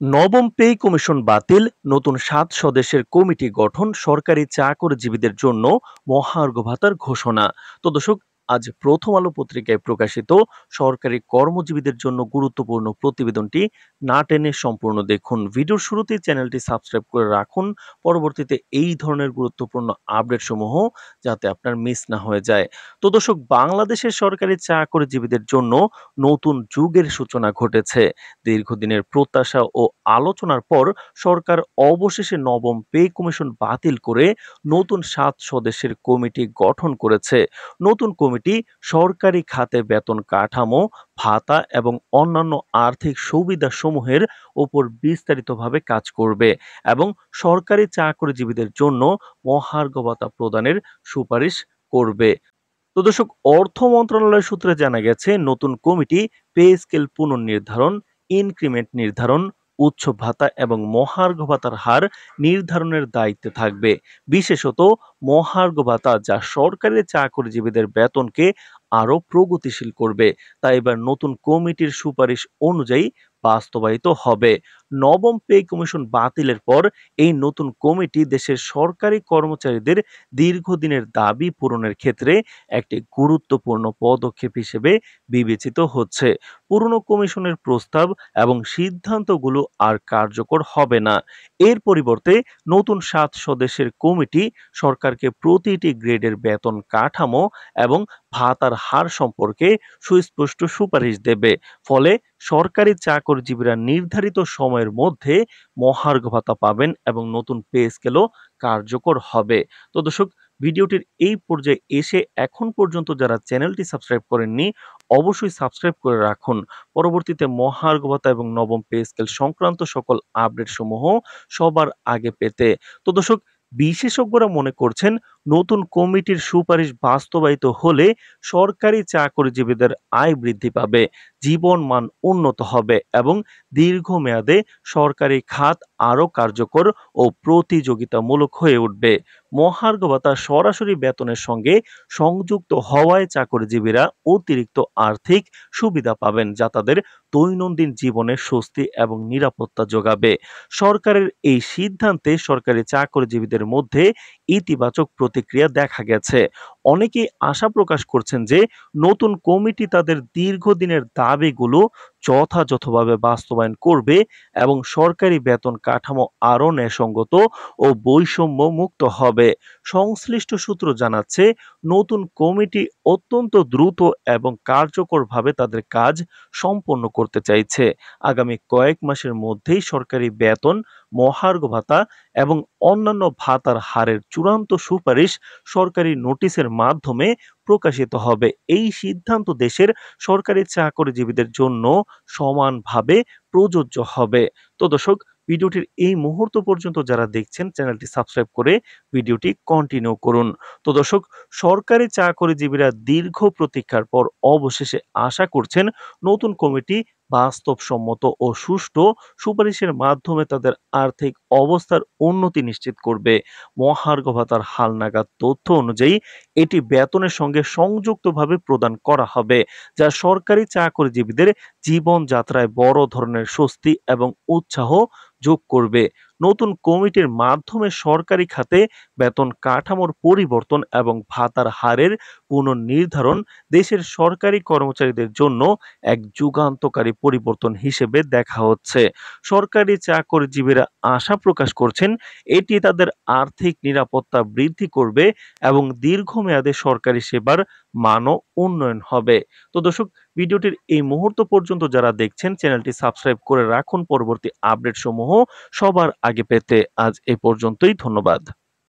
নবম pay commission বাতিল, নতুন ৭ সদস্যের কমিটি গঠন, সরকারি চাকরিজীবীদের জন্য মহার্ঘ ভাতার ঘোষণা। তো দর্শক, আজ প্রথম আলো পত্রিকায় প্রকাশিত সরকারি কর্মজীবীদের জন্য গুরুত্বপূর্ণ প্রতিবেদনটি না টেনে সম্পূর্ণ দেখুন। ভিডিওর শুরুতেই চ্যানেলটি সাবস্ক্রাইব করে রাখুন পরবর্তীতে এই ধরনের গুরুত্বপূর্ণ আপডেট সমূহ যাতে আপনার মিস না হয়ে যায়। তো দর্শক, বাংলাদেশের সরকারি চাকরিজীবীদের জন্য নতুন যুগের সূচনা ঘটেছে। দীর্ঘদিনের প্রত্যাশা ও আলোচনার পর সরকার অবশেষে নবম পে কমিশন বাতিল করে নতুন ৭ সদস্যের কমিটি গঠন করেছে। নতুন কমিটি সরকারি খাতে বেতন কাঠামো, ভাতা এবং অন্যান্য আর্থিক সুবিধাসমূহের উপর বিস্তারিতভাবে কাজ করবে এবং সরকারি চাকরিজীবীদের জন্য মহার্ঘ ভাতা প্রদানের সুপারিশ করবে। তো দর্শক, অর্থ মন্ত্রণালয় সূত্রে জানা গেছে নতুন কমিটি পে স্কেল পুনর্নির্ধারণ, ইনক্রিমেন্ট নির্ধারণ, উচ্চ ভাতা এবং মহার্ঘ ভাতার হার নির্ধারণের দায়িত্বে থাকবে। বিশেষত মহার্ঘ ভাতা যা সরকারি চাকরিজীবীদের বেতনকে আরো প্রগতিশীল করবে, তা এবার নতুন কমিটির সুপারিশ অনুযায়ী বাস্তবায়িত হবে। নবম পে কমিশন বাতিলের পর এই নতুন কমিটি দেশের সরকারি কর্মচারীদের দীর্ঘদিনের দাবি পূরণের ক্ষেত্রে একটি গুরুত্বপূর্ণ পদক্ষেপ হিসেবে বিবেচিত হচ্ছে। পুরনো কমিশনের প্রস্তাব এবং সিদ্ধান্তগুলো আর কার্যকর হবে না। এর পরিবর্তে নতুন ৭ সদস্যের কমিটি সরকারকে প্রতিটি গ্রেডের বেতন কাঠামো এবং ভাতার হার সম্পর্কে সুস্পষ্ট সুপারিশ দেবে। ফলে সরকারি চাকরিজীবীরা নির্ধারিত সময়ের মধ্যে মহার্ঘ ভাতা পাবেন এবং নতুন পে স্কেলও কার্যকর হবে। তো দর্শক, ভিডিওটির এই পর্যায়ে এসে এখন পর্যন্ত যারা চ্যানেলটি সাবস্ক্রাইব করেননি অবশ্যই সাবস্ক্রাইব করে রাখুন পরবর্তীতে মহার্ঘ ভাতা এবং নবম পে স্কেল সংক্রান্ত সকল আপডেট সমূহ সবার আগে পেতে। তো দর্শক, বিশেষজ্ঞরা মনে করছেন নতুন কমিটির সুপারিশ বাস্তবায়িত হলে সরকারি চাকরিজীবীদের আয় বৃদ্ধি পাবে, জীবন মান উন্নত হবে এবং দীর্ঘমেয়াদে সরকারি খাত আরও কার্যকর ও প্রতিযোগিতামূলক হয়ে উঠবে। মহার্ঘ ভাতা সরাসরি বেতনের সঙ্গে সংযুক্ত হওয়ায় চাকরিজীবীরা অতিরিক্ত আর্থিক সুবিধা পাবেন, যা তাদের দৈনন্দিন জীবনে স্বস্তি এবং নিরাপত্তা যোগাবে। সরকারের এই সিদ্ধান্তে সরকারি চাকরিজীবীদের মধ্যে ইতিবাচক প্রতিক্রিয়া দেখা গেছে। অনেকেই আশা প্রকাশ করছেন যে নতুন কমিটি তাদের দীর্ঘদিনের দাবিগুলো যথাযথভাবে বাস্তবায়ন করবে এবং সরকারি বেতন কাঠামো আরও ন্যায়সঙ্গত ও বৈষম্য মুক্ত হবে। সংশ্লিষ্ট সূত্র জানাচ্ছে নতুন কমিটি অত্যন্ত দ্রুত এবং কার্যকরভাবে তাদের কাজ সম্পন্ন করতে চাইছে। আগামী কয়েক মাসের মধ্যেই সরকারি বেতন, মহার্ঘ ভাতা এবং অন্যান্য ভাতার হারের চূড়ান্ত সুপারিশ সরকারি নোটিশের মাধ্যমে প্রকাশিত হবে। এই সিদ্ধান্ত দেশের সরকারি চাকরিজীবীদের জন্য সমানভাবে প্রযোজ্য হবে। তো দর্শক, ভিডিওটির এই মুহূর্ত পর্যন্ত যারা দেখছেন চ্যানেলটি সাবস্ক্রাইব করে ভিডিওটি কন্টিনিউ করুন। তো দর্শক, সরকারি চাকরিজীবীরা দীর্ঘ প্রতীক্ষার পর অবশেষে আশা করছেন নতুন কমিটি বাস্তবসম্মত ও সুষ্ঠু সুপারিশের মাধ্যমে তাদের আর্থিক অবস্থার উন্নতি নিশ্চিত করবে। মহার্ঘ ভাতার হালনাগাদ তথ্য অনুযায়ী এটি বেতনের সঙ্গে সংযুক্তভাবে প্রদান করা হবে, যা সরকারি চাকরিজীবীদের জীবনযাত্রায় বড় ধরনের স্বস্তি এবং উৎসাহ যোগ করবে। নতুন কমিটির মাধ্যমে সরকারি খাতে বেতন কাঠামোর পরিবর্তন এবং ভাতার হারের পুনর্নির্ধারণ দেশের সরকারি কর্মচারীদের জন্য এক যুগান্তকারী পরিবর্তন হিসেবে দেখা হচ্ছে। সরকারি চাকরিজীবীরা আশা প্রকাশ করছেন এটি তাদের আর্থিক নিরাপত্তা বৃদ্ধি করবে এবং দীর্ঘমেয়াদে সরকারি সেবার মানও উন্নয়ন হবে। তো দর্শক, ভিডিওটির এই মুহূর্ত পর্যন্ত যারা দেখছেন চ্যানেলটি সাবস্ক্রাইব করে রাখুন পরবর্তী আপডেট সমূহ সবার আগে পেতে। আজ এ পর্যন্তই, ধন্যবাদ।